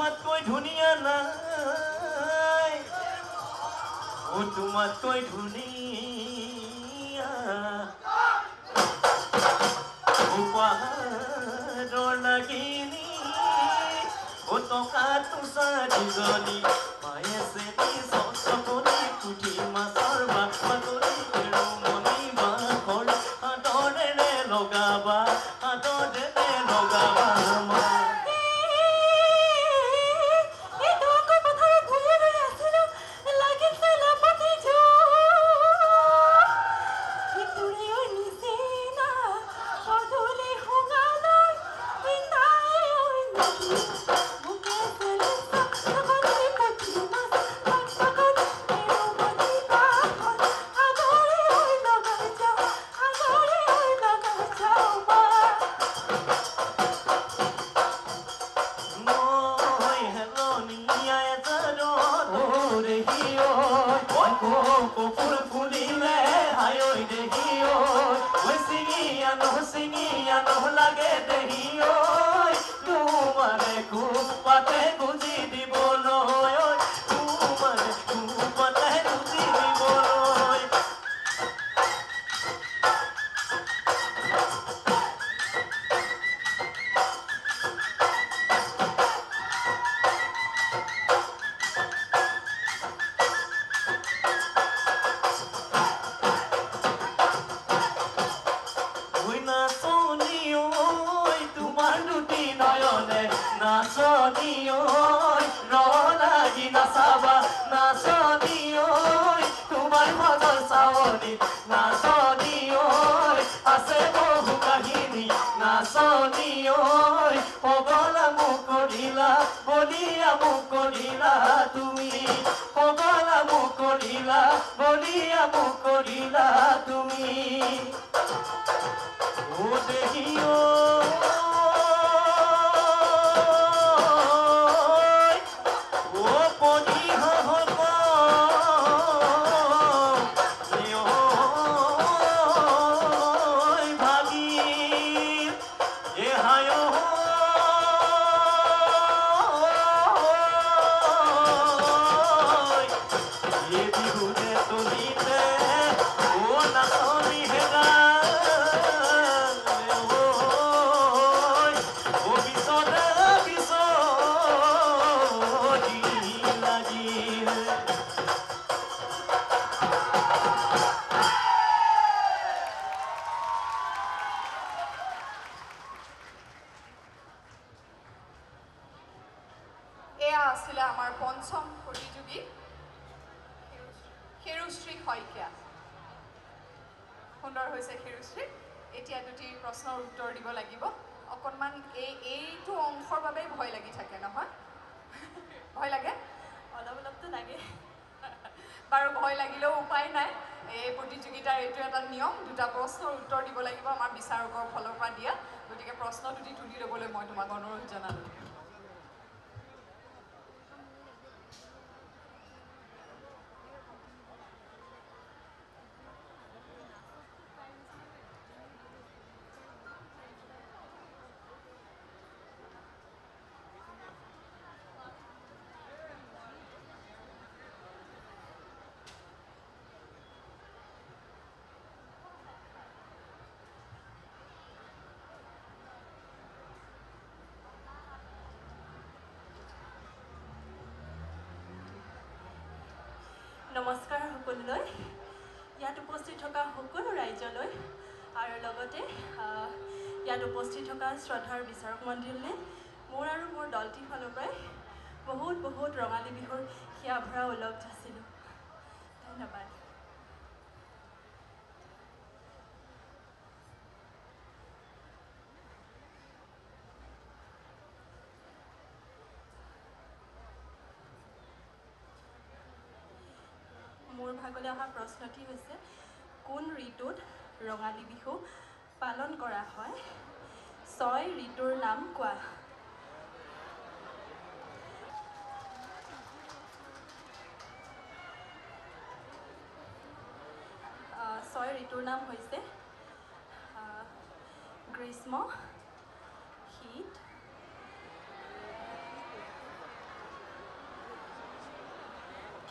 তোমাতকৈ ধুনীয়া নাই ও তোমাতকৈ ধুনীয়া উপহাৰৰ লাগিনি ও টকা তুচাৰিজনী পায়ে চেনি চকনি পুঠি মাছৰ বাকলি ৰমণী বাখৰ হাতৰেৰে লগাবা হাতৰেৰে লগাবা নমস্কাৰ সকলোলৈ ইয়াত উপস্থিত থকা সকলো ৰাইজলৈ আৰু লগতে ইয়াত উপস্থিত থকা শ্ৰদ্ধাৰ বিচাৰক মণ্ডলীলৈ মোৰ আৰু মোৰ দলটিৰ ফালৰ পৰাই বহুত বহুত ৰঙালী বিহুৰ হিয়া ভৰা ওলগ যাচিলোঁ ধন্যবাদ মোৰ ভাগলৈ অহা প্ৰশ্নটি হৈছে কোন ঋতুত ৰঙালী বিহু পালন কৰা হয় 6 ঋতুৰ নাম কোৱা 6 ঋতুৰ নাম হৈছে গ্ৰীষ্ম শীত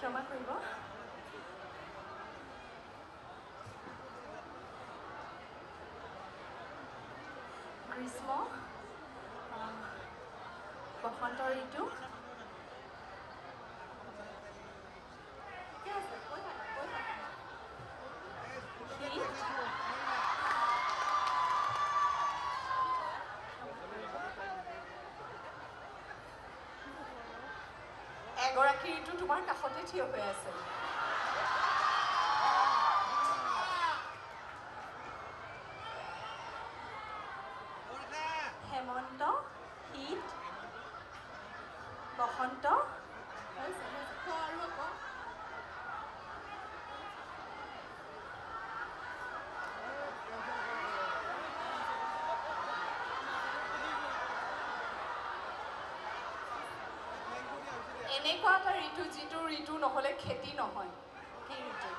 ক্ষমা কৰিব গ্ৰীষ্ম বসন্ত ঋতু এগৰাকী ঋতু তোমাৰ কাষতে থিয় হৈ আছে হেমন্ত শীত বসন্ত এনেকুৱা এটা ঋতু যিটো ঋতু নহ'লে খেতি নহয় কি ঋতু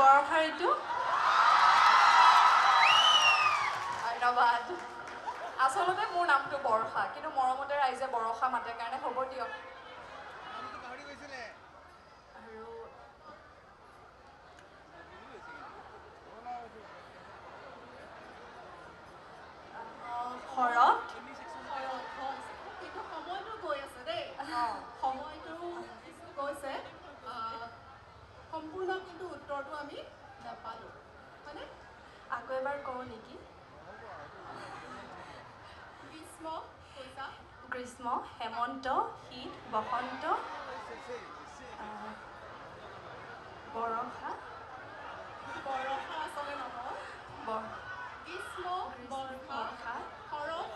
বৰ্ষা ঋতু ধন্যবাদ আচলতে মোৰ নামটো বৰ্ষা কিন্তু মৰমতে ৰাইজে বৰষা মাতে কাৰণে হ'ব দিয়ক আৰু শৰৎ কিন্তু সময়টো গৈ আছে দেই সময়টো গৈছে সম্পূৰ্ণ কিন্তু উত্তৰটো আমি নাপালোঁ হয়নে আকৌ এবাৰ কওঁ নেকি গ্ৰীষ্ম কৈছা গ্ৰীষ্ম হেমন্ত শীত বসন্ত বৰষা বৰষা আচলতে নহয় গ্ৰীষ্ম বৰ্ষা শৰৎ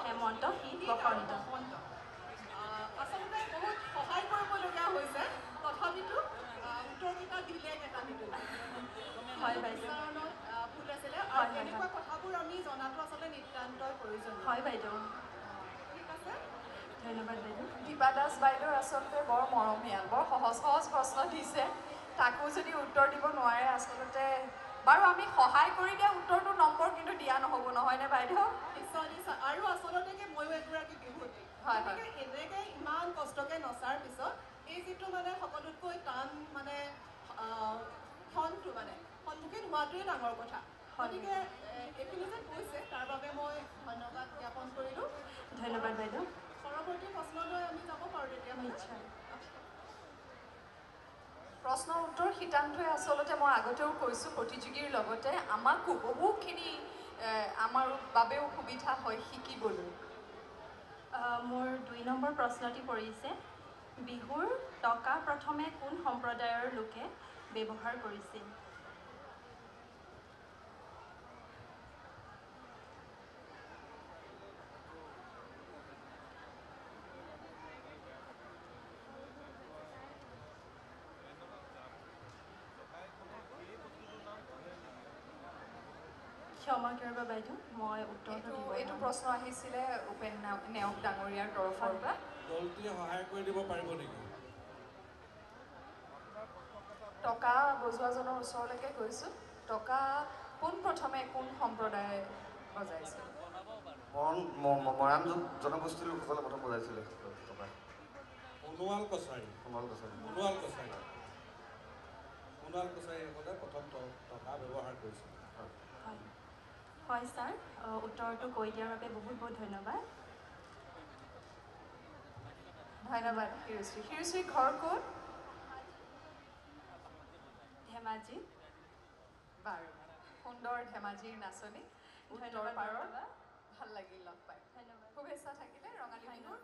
হেমন্ত শীত বসন্ত আচলতে বহুত সহায় কৰিবলগীয়া হৈছে তথাপিতো উত্তৰকেইটা দিলে এটা নিদিলে হয় বাইদেউ ভুল আছিলে আৰু এনেকুৱা কথাবোৰ আমি জনাটো আচলতে নিতান্তই প্ৰয়োজনীয় হয় বাইদেউ ঠিক আছে ধন্যবাদ বাইদেউ দীপা দাস বাইদেউ আচলতে বৰ মৰমীয়াল বৰ সহজ সহজ প্ৰশ্ন দিছে তাকো যদি উত্তৰ দিব নোৱাৰে আচলতে বাৰু আমি সহায় কৰি দিয়া উত্তৰটো নম্বৰ কিন্তু দিয়া নহ'ব নহয়নে বাইদেউ নিশ্চয় নিশ্চয় আৰু আচলতে কি ময়ো এগৰাকী বিহুৱতী হয় গতিকে এনেকৈ ইমান কষ্টকৈ নচাৰ পিছত এই যিটো মানে সকলোতকৈ টান মানে ক্ষণটো মানে সন্মুখীন হোৱাটোৱে ডাঙৰ কথা গতিকে এইখিনি যে কৈছে তাৰ বাবে মই ধন্যবাদ জ্ঞাপন কৰিলোঁ ধন্যবাদ বাইদেউ পৰৱৰ্তী প্ৰশ্নলৈ আমি যাব পাৰোঁ তেতিয়া নিশ্চয় প্ৰশ্ন উত্তৰ শিতানটোৱে আচলতে মই আগতেও কৈছোঁ প্ৰতিযোগীৰ লগতে আমাকো বহুখিনি আমাৰ বাবেও সুবিধা হয় শিকিবলৈ মোৰ 2 নম্বৰ প্ৰশ্নটি পৰিছে বিহুৰ টকা প্ৰথমে কোন সম্প্ৰদায়ৰ লোকে ব্যৱহাৰ কৰিছিল ক্ষমা কৰিব বাইদেউ মই উত্তৰটো এইটো প্ৰশ্ন আহিছিলে উপেন নেওগ ডাঙৰীয়াৰ তৰফৰ পৰা দলটোৱে সহায় কৰি দিব পাৰিব নেকি টকা বজোৱাজনৰ ওচৰলৈকে গৈছোঁ টকা পোনপ্ৰথমে কোন সম্প্ৰদায়ে বজাইছিল মৰাণ জনগোষ্ঠীৰ লোকসকলে প্ৰথম বজাইছিলে টকা সোণোৱাল কছাৰীসকলে প্ৰথম টকা ব্যৱহাৰ কৰিছিল হয় ছাৰ উত্তৰটো কৈ দিয়াৰ বাবে বহুত বহুত ধন্যবাদ ধন্যবাদ শিৰশ্ৰী ঘৰ ক'ত ধেমাজি বাৰু সুন্দৰ ধেমাজিৰ নাচনী উত্তৰ পাৰৰ ভাল লাগিল লগ পাই ধন্যবাদ শুভেচ্ছা থাকিলে ৰঙালী বিহুৰ